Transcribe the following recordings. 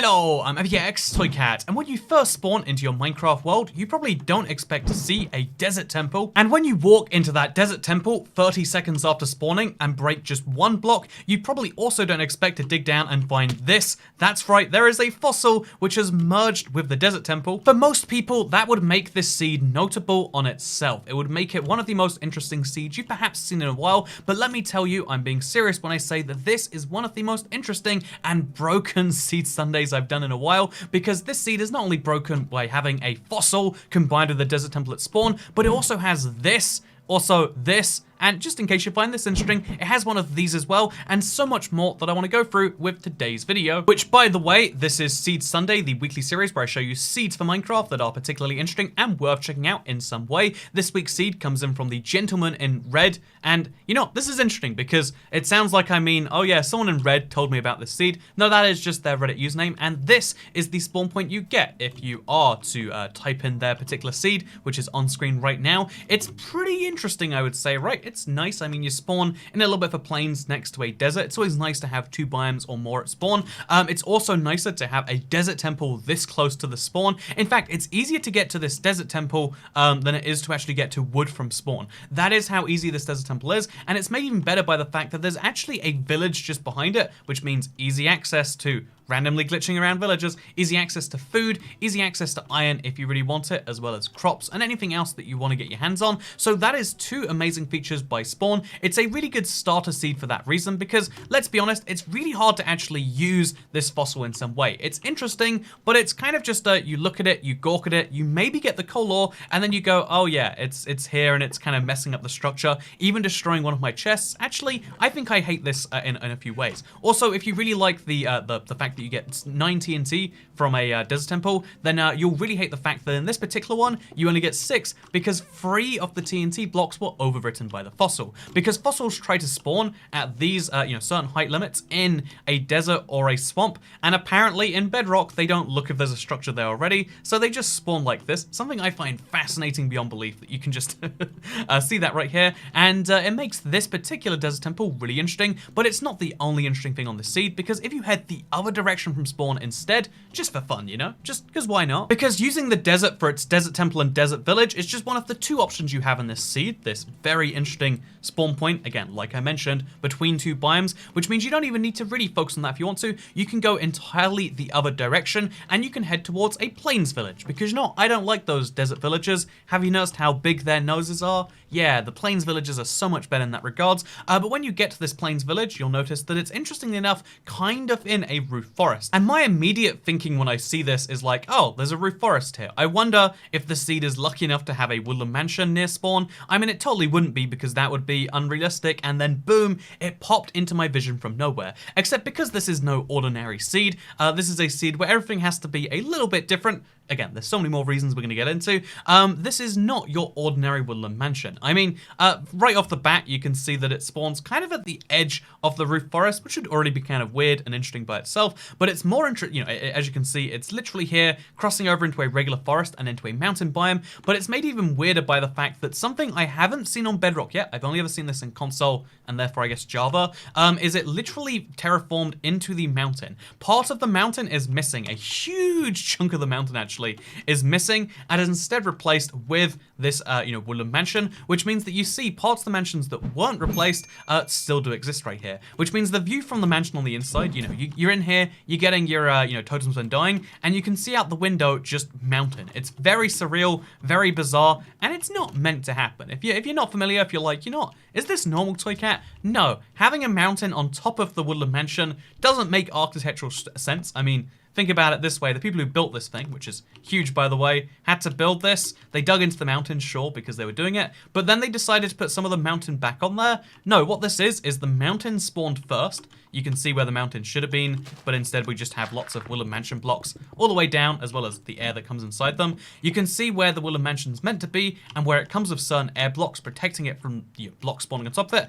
Hello, I'm ToycatA, and when you first spawn into your Minecraft world, you probably don't expect to see a desert temple. And when you walk into that desert temple 30 seconds after spawning and break just one block, you probably also don't expect to dig down and find this. That's right, there is a fossil which has merged with the desert temple. For most people, that would make this seed notable on itself. It would make it one of the most interesting seeds you've perhaps seen in a while, but let me tell you, I'm being serious when I say that this is one of the most interesting and broken seed Sundays I've done in a while, because this seed is not only broken by having a fossil combined with the desert temple at spawn, but it also has this, also this, and just in case you find this interesting, it has one of these as well, and so much more that I want to go through with today's video. Which, by the way, this is Seed Sunday, the weekly series where I show you seeds for Minecraft that are particularly interesting and worth checking out in some way. This week's seed comes in from the gentleman in red, and you know, this is interesting because it sounds like I mean, oh yeah, someone in red told me about this seed. No, that is just their Reddit username, and this is the spawn point you get if you are to type in their particular seed, which is on screen right now. It's pretty interesting, I would say, right? It's nice. I mean, you spawn in a little bit of a plains next to a desert. It's always nice to have 2 biomes or more at spawn. It's also nicer to have a desert temple this close to the spawn. In fact, it's easier to get to this desert temple than it is to actually get to wood from spawn. That is how easy this desert temple is, and it's made even better by the fact that there's actually a village just behind it, which means easy access to randomly glitching around villagers, easy access to food, easy access to iron if you really want it, as well as crops and anything else that you want to get your hands on. So that is 2 amazing features by spawn. It's a really good starter seed for that reason, because let's be honest, it's really hard to actually use this fossil in some way. It's interesting, but it's kind of just you look at it, you gawk at it, you maybe get the coal ore, and then you go, oh yeah, it's here and it's kind of messing up the structure, even destroying one of my chests. Actually, I think I hate this in a few ways. Also, if you really like the fact that you get 9 TNT from a desert temple, then you'll really hate the fact that in this particular one, you only get 6 because 3 of the TNT blocks were overwritten by the fossil. Because fossils try to spawn at these certain height limits in a desert or a swamp, and apparently in Bedrock, they don't look if there's a structure there already, so they just spawn like this. Something I find fascinating beyond belief, that you can just see that right here, and it makes this particular desert temple really interesting, but it's not the only interesting thing on the seed, because if you head the other direction from spawn instead, just for fun, you know, just because why not? Because using the desert for its desert temple and desert village is just one of the 2 options you have in this seed, this very interesting spawn point, again, like I mentioned, between 2 biomes, which means you don't even need to really focus on that if you want to. You can go entirely the other direction, and you can head towards a plains village, because you know, I don't like those desert villagers. Have you noticed how big their noses are? Yeah, the plains villagers are so much better in that regards, but when you get to this plains village, you'll notice that it's, interestingly enough, kind of in a roof forest. And my immediate thinking when I see this is like, oh, there's a roof forest here. I wonder if the seed is lucky enough to have a woodland mansion near spawn. I mean, it totally wouldn't be, because that would be unrealistic, and then boom, it popped into my vision from nowhere. Except because this is no ordinary seed, this is a seed where everything has to be a little bit different. Again, there's so many more reasons we're going to get into. This is not your ordinary woodland mansion. I mean, right off the bat, you can see that it spawns kind of at the edge of the roof forest, which should already be kind of weird and interesting by itself, but it's more interesting, you know, as you can see, it's literally here, crossing over into a regular forest and into a mountain biome, but it's made even weirder by the fact that something I haven't seen on Bedrock yet, I've only ever seen this in console, and therefore I guess Java, is it literally terraformed into the mountain. Part of the mountain is missing, a huge chunk of the mountain actually is missing, and is instead replaced with this woodland mansion, which means that you see parts of the mansions that weren't replaced still do exist right here, which means the view from the mansion on the inside, you know, you're in here, you're getting your totems when dying, and you can see out the window just mountain. It's very surreal, very bizarre, and it's not meant to happen. If you're not familiar, if you're like, you know what, is this normal, ToycatA? No, having a mountain on top of the woodland mansion doesn't make architectural sense. I mean, think about it this way, the people who built this thing, which is huge by the way, had to build this. They dug into the mountain, sure, because they were doing it, but then they decided to put some of the mountain back on there. No, what this is the mountain spawned first. You can see where the mountain should have been, but instead we just have lots of Woodland Mansion blocks all the way down, as well as the air that comes inside them. You can see where the Woodland Mansion's meant to be, and where it comes with certain air blocks protecting it from blocks spawning on top of it,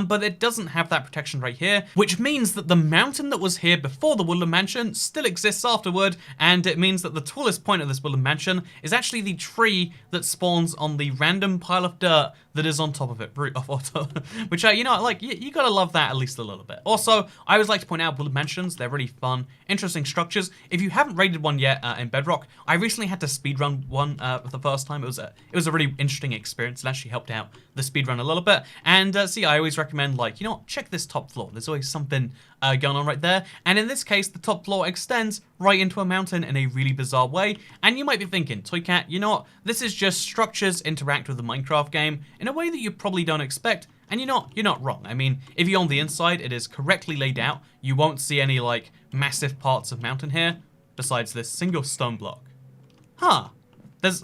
but it doesn't have that protection right here, which means that the mountain that was here before the Woodland Mansion still exists afterward, and it means that the tallest point of this Woodland Mansion is actually the tree that spawns on the random pile of dirt that is on top of it, which you know, like you gotta love that at least a little bit. Also, I always like to point out Woodland Mansions. They're really fun, interesting structures. If you haven't raided one yet in Bedrock, I recently had to speedrun one for the first time. It was a really interesting experience. It actually helped out the speedrun a little bit. And see, I always recommend, like, you know what, check this top floor. There's always something going on right there. And in this case, the top floor extends right into a mountain in a really bizarre way. And you might be thinking, ToycatA, you know what, this is just structures interact with the Minecraft game in a way that you probably don't expect. And you're not wrong. I mean, if you're on the inside, it is correctly laid out. You won't see any, like, massive parts of mountain here, besides this single stone block. Huh. There's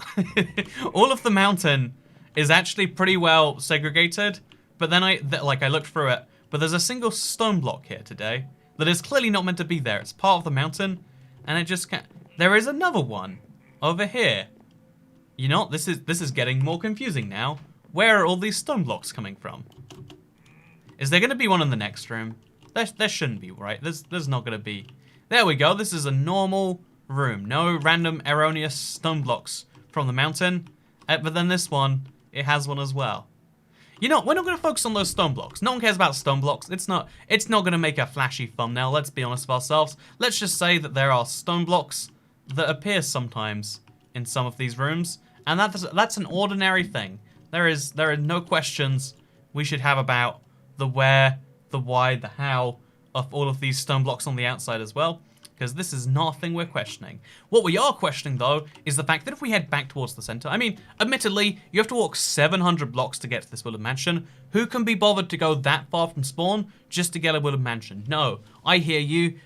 all of the mountain is actually pretty well segregated, but then I looked through it, but there's a single stone block here today that is clearly not meant to be there. It's part of the mountain, and it just can't. There is another one over here. You know, this is getting more confusing now. Where are all these stone blocks coming from? Is there going to be one in the next room? There shouldn't be, right? There's not going to be. There we go. This is a normal room. No random erroneous stone blocks from the mountain. But then this one, it has one as well. You know, we're not going to focus on those stone blocks. No one cares about stone blocks. It's not going to make a flashy thumbnail. Let's be honest with ourselves. Let's just say that there are stone blocks that appear sometimes in some of these rooms, and that's an ordinary thing. There are no questions we should have about the where, the why, the how of all of these stone blocks on the outside as well, because this is not a thing we're questioning. What we are questioning, though, is the fact that if we head back towards the center, I mean, admittedly, you have to walk 700 blocks to get to this Woodland Mansion. Who can be bothered to go that far from spawn just to get a Woodland Mansion? No, I hear you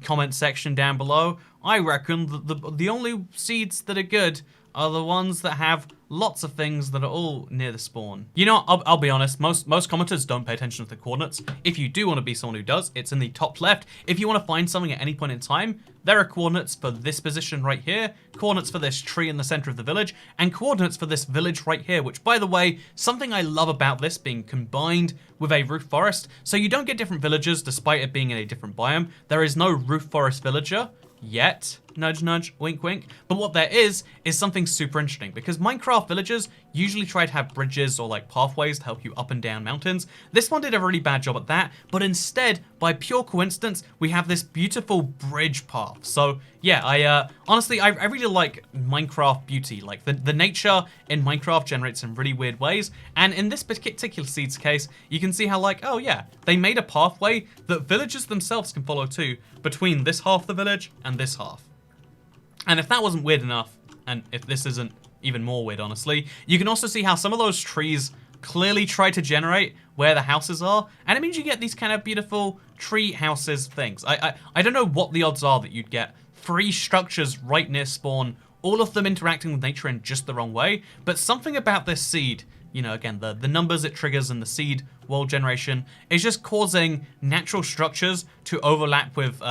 comment section down below. I reckon that the only seeds that are good are the ones that have lots of things that are all near the spawn. You know, I'll be honest, most commenters don't pay attention to the coordinates. If you do want to be someone who does, it's in the top left. If you want to find something at any point in time, there are coordinates for this position right here, coordinates for this tree in the center of the village, and coordinates for this village right here, which, by the way, something I love about this being combined with a roof forest, so you don't get different villagers despite it being in a different biome. There is no roof forest villager yet, nudge nudge, wink wink, but what there is something super interesting, because Minecraft villagers usually try to have bridges or like pathways to help you up and down mountains. This one did a really bad job at that, but instead, by pure coincidence, we have this beautiful bridge path. So yeah, honestly, I really like Minecraft beauty. Like the nature in Minecraft generates in really weird ways, and in this particular seed's case, you can see how, like, oh yeah, they made a pathway that villagers themselves can follow too, between this half of the village and this half. And if that wasn't weird enough, and if this isn't even more weird, honestly, you can also see how some of those trees clearly try to generate where the houses are, and it means you get these kind of beautiful tree houses things. I don't know what the odds are that you'd get 3 structures right near spawn, all of them interacting with nature in just the wrong way, but something about this seed, you know, again, the numbers it triggers and the seed world generation is just causing natural structures to overlap with,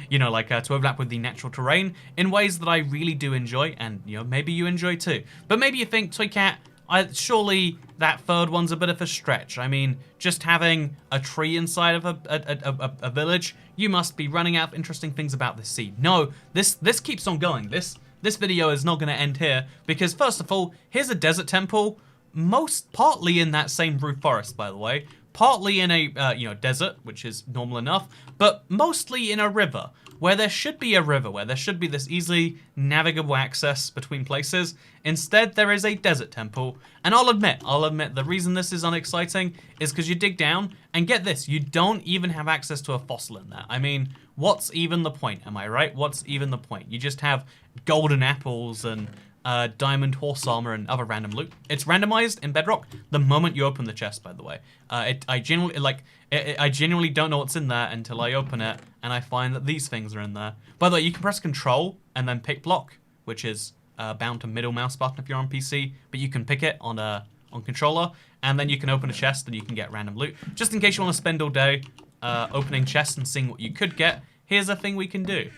you know, like to overlap with the natural terrain in ways that I really do enjoy, and, you know, maybe you enjoy too. But maybe you think, ToycatA, surely that third one's a bit of a stretch. I mean, just having a tree inside of a village, you must be running out of interesting things about this seed. No, this keeps on going. This video is not going to end here, because first of all, here's a desert temple, partly in that same roof forest, by the way, partly in a you know, desert, which is normal enough, but mostly in a river, where there should be a river, where there should be this easily navigable access between places. Instead, there is a desert temple, and I'll admit, the reason this is unexciting is because you dig down, and get this, you don't even have access to a fossil in there. I mean, what's even the point, am I right? What's even the point? You just have golden apples and diamond horse armor and other random loot. It's randomized in Bedrock the moment you open the chest, by the way. I genuinely don't know what's in there until I open it and I find that these things are in there. By the way, you can press Control and then pick block, which is bound to middle mouse button if you're on PC, but you can pick it on controller, and then you can open a chest and you can get random loot. Just in case you want to spend all day opening chests and seeing what you could get, here's a thing we can do.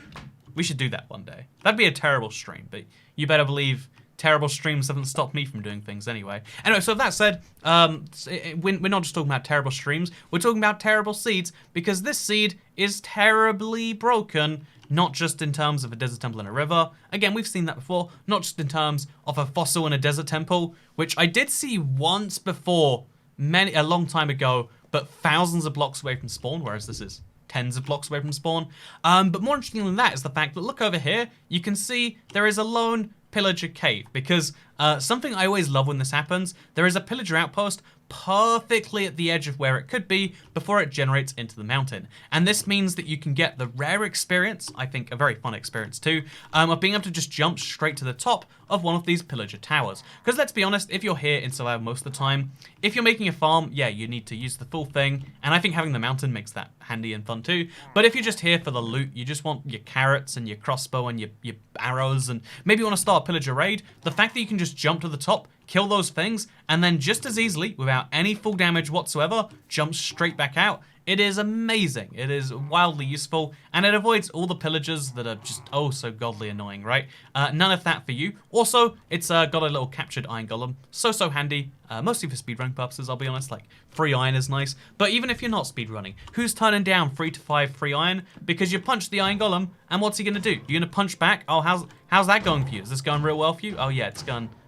We should do that one day. That'd be a terrible stream, but you better believe terrible streams haven't stopped me from doing things anyway. Anyway, so that said, we're not just talking about terrible streams, we're talking about terrible seeds, because this seed is terribly broken not just in terms of a desert temple in a river. Again, we've seen that before. Not just in terms of a fossil in a desert temple, which I did see once before, a long time ago, but thousands of blocks away from spawn, whereas this is tens of blocks away from spawn. But more interesting than that is the fact that, look over here, you can see there is a lone pillager cave, because something I always love when this happens, there is a pillager outpost perfectly at the edge of where it could be before it generates into the mountain. And this means that you can get the rare experience, I think a very fun experience too, of being able to just jump straight to the top of one of these pillager towers. Because let's be honest, if you're here in survival most of the time, if you're making a farm, yeah, you need to use the full thing, and I think having the mountain makes that handy and fun too. But if you're just here for the loot, you just want your carrots and your crossbow and your arrows, and maybe you want to start a pillager raid, the fact that you can just jump to the top, kill those things, and then just as easily, without any full damage whatsoever, jump straight back out. It is amazing. It is wildly useful, and it avoids all the pillagers that are just oh so godly annoying, right? None of that for you. Also, it's got a little captured iron golem. So handy, mostly for speedrunning purposes, I'll be honest. Like, free iron is nice. But even if you're not speedrunning, who's turning down 3 to 5 free iron? Because you punch the iron golem, and what's he gonna do? You're gonna punch back? Oh, how's that going for you? Is this going real well for you? Oh yeah,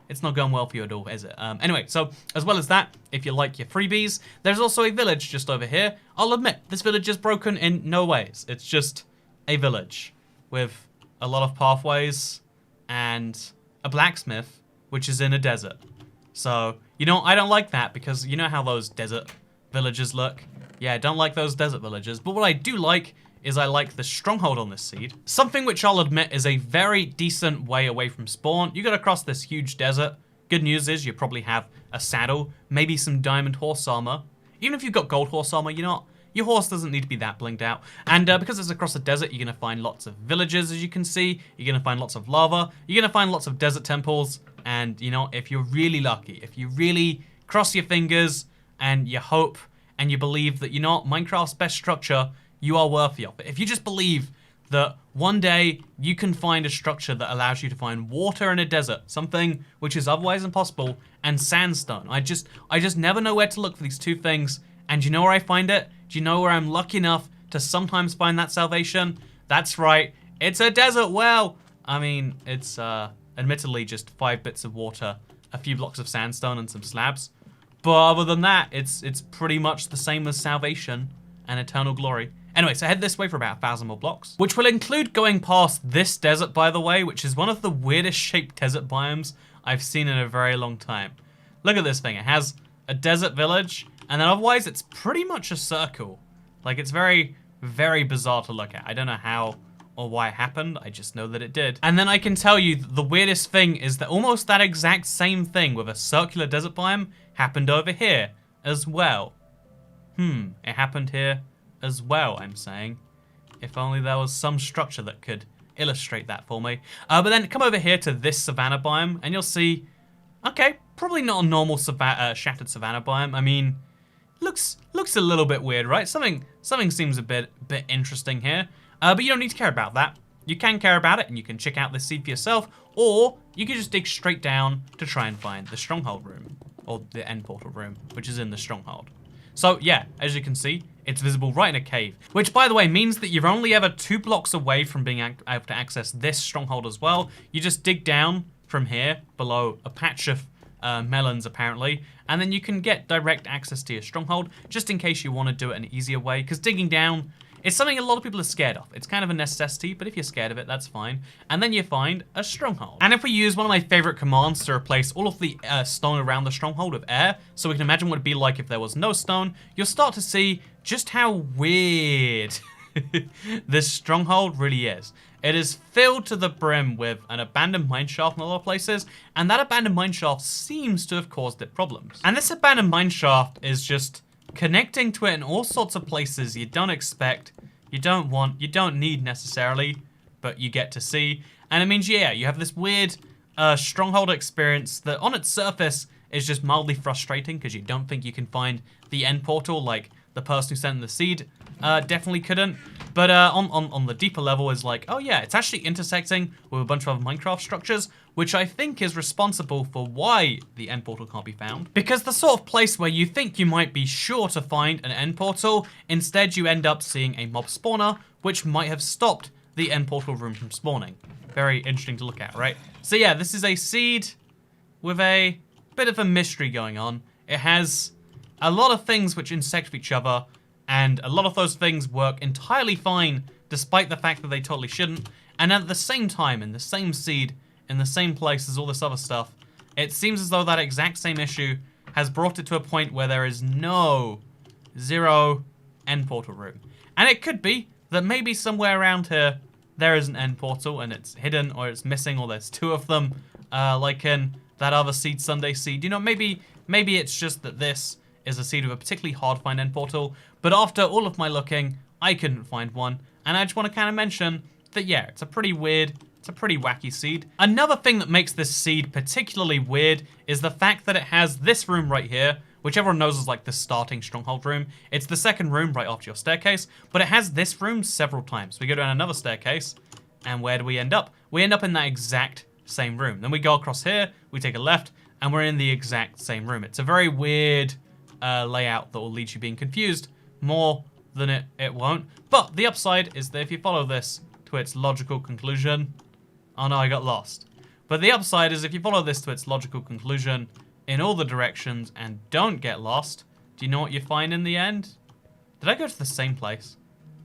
it's not going well for you at all, is it? Anyway, so as well as that, if you like your freebies, there's also a village just over here. I'll admit, this village is broken in no ways. It's just a village with a lot of pathways and a blacksmith, which is in a desert. So, you know, I don't like that because you know how those desert villages look? Yeah, I don't like those desert villages. But what I do like is I like the stronghold on this seed. Something which I'll admit is a very decent way away from spawn. You gotta cross this huge desert. Good news is you probably have a saddle, maybe some diamond horse armor. Even if you've got gold horse armor, your horse doesn't need to be that blinged out. And because it's across the desert, you're gonna find lots of villages, as you can see. You're gonna find lots of lava. You're gonna find lots of desert temples. And you know, if you're really lucky, if you really cross your fingers and you hope and you believe that, you know, Minecraft's best structure, you are worthy of it. If you just believe that one day you can find a structure that allows you to find water in a desert, something which is otherwise impossible, and sandstone. I just never know where to look for these two things. And you know where I find it? Do you know where I'm lucky enough to sometimes find that salvation? That's right, it's a desert well. I mean, it's admittedly just 5 bits of water, a few blocks of sandstone, and some slabs. But other than that, it's pretty much the same as salvation and eternal glory. Anyway, so head this way for about 1,000 more blocks, which will include going past this desert, by the way, which is one of the weirdest shaped desert biomes I've seen in a very long time. Look at this thing. It has a desert village, and then otherwise it's pretty much a circle. Like, it's very, very bizarre to look at. I don't know how or why it happened. I just know that it did. And then I can tell you the weirdest thing is that almost that exact same thing with a circular desert biome happened over here as well. It happened here as well, I'm saying. If only there was some structure that could illustrate that for me. But then come over here to this savanna biome, and you'll see, okay, probably not a normal shattered savanna biome. I mean, looks a little bit weird, right? Something seems a bit interesting here. But you don't need to care about that. You can care about it, and you can check out this seed for yourself, or you can just dig straight down to try and find the stronghold room, or the end portal room, which is in the stronghold. So yeah, as you can see, it's visible right in a cave, which by the way means that you're only ever 2 blocks away from being able to access this stronghold as well. You just dig down from here below a patch of melons apparently, and then you can get direct access to your stronghold, just in case you want to do it an easier way, because digging down is something a lot of people are scared of. It's kind of a necessity, but if you're scared of it, that's fine. And then you find a stronghold. And if we use one of my favorite commands to replace all of the stone around the stronghold with air, so we can imagine what it'd be like if there was no stone, you'll start to see just how weird this stronghold really is. It is filled to the brim with an abandoned mineshaft in a lot of places, and that abandoned mineshaft seems to have caused it problems. And this abandoned mineshaft is just connecting to it in all sorts of places you don't expect, you don't want, you don't need necessarily, but you get to see. And it means, yeah, you have this weird stronghold experience that on its surface is just mildly frustrating because you don't think you can find the end portal like the person who sent the seed definitely couldn't. But on the deeper level is like, oh yeah, it's actually intersecting with a bunch of other Minecraft structures, which I think is responsible for why the end portal can't be found. Because the sort of place where you think you might be sure to find an end portal, instead you end up seeing a mob spawner, which might have stopped the end portal room from spawning. Very interesting to look at, right? So yeah, this is a seed with a bit of a mystery going on. It has a lot of things which intersect with each other, and a lot of those things work entirely fine despite the fact that they totally shouldn't. And at the same time, in the same seed, in the same place as all this other stuff, it seems as though that exact same issue has brought it to a point where there is zero end portal room. And it could be that maybe somewhere around here there is an end portal and it's hidden or it's missing, or there's two of them, like in that other seed, Sunday seed. You know, maybe it's just that this is a seed with a particularly hard to find end portal, but after all of my looking, I couldn't find one. And I just want to kind of mention that, yeah, it's a pretty weird, it's a pretty wacky seed. Another thing that makes this seed particularly weird is the fact that it has this room right here, which everyone knows is like the starting Stronghold room. It's the second room right after your staircase, but it has this room several times. We go down another staircase, and where do we end up? We end up in that exact same room. Then we go across here, we take a left, and we're in the exact same room. It's a very weird layout that will lead you being confused more than it won't. But the upside is that if you follow this to its logical conclusion... Oh no, I got lost. But the upside is if you follow this to its logical conclusion in all the directions and don't get lost, do you know what you find in the end? Did I go to the same place?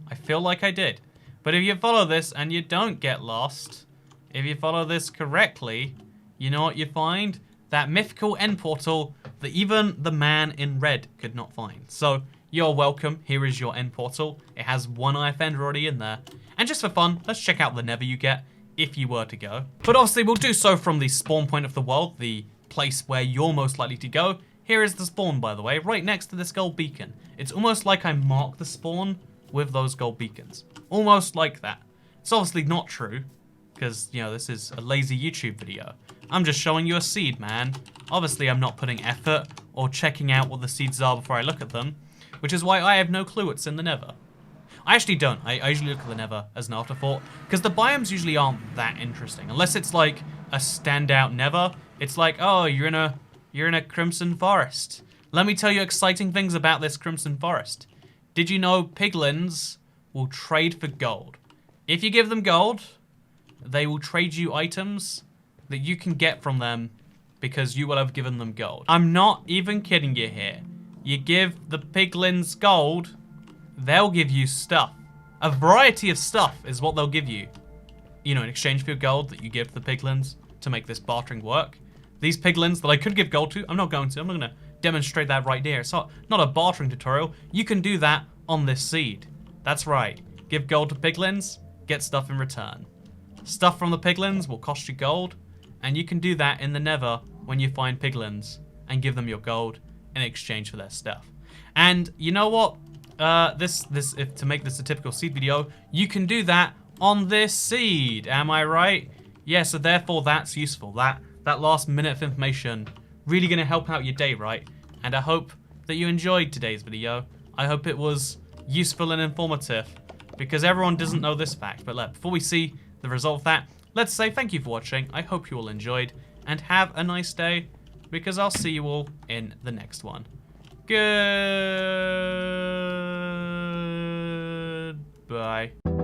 I feel like I did. But if you follow this and you don't get lost, if you follow this correctly, you know what you find? That mythical end portal that even the man in red could not find. So, you're welcome. Here is your end portal. It has one IFN already in there. And just for fun, let's check out the Nether you get if you were to go. But obviously, we'll do so from the spawn point of the world, the place where you're most likely to go. Here is the spawn, by the way, right next to this gold beacon. It's almost like I marked the spawn with those gold beacons. Almost like that. It's obviously not true, because, you know, this is a lazy YouTube video. I'm just showing you a seed, man. Obviously, I'm not putting effort or checking out what the seeds are before I look at them, which is why I have no clue what's in the Nether. I actually don't. I usually look at the Nether as an afterthought, because the biomes usually aren't that interesting. Unless it's like a standout Nether. It's like, oh, you're in a crimson forest. Let me tell you exciting things about this crimson forest. Did you know piglins will trade for gold? If you give them gold, they will trade you items that you can get from them because you will have given them gold. I'm not even kidding you here. You give the piglins gold, they'll give you stuff. A variety of stuff is what they'll give you. You know, in exchange for your gold that you give the piglins to make this bartering work. These piglins that I could give gold to, I'm not going to. I'm not going to demonstrate that right here. It's not a bartering tutorial. You can do that on this seed. That's right. Give gold to piglins, get stuff in return. Stuff from the piglins will cost you gold, and you can do that in the Nether when you find piglins and give them your gold in exchange for their stuff. And you know what? If to make this a typical seed video, you can do that on this seed. Am I right? Yeah, so therefore that's useful. That last minute of information really going to help out your day, right? And I hope that you enjoyed today's video. I hope it was useful and informative, because everyone doesn't know this fact. But before we see the result of that, let's say thank you for watching. I hope you all enjoyed, and have a nice day, because I'll see you all in the next one. Goodbye.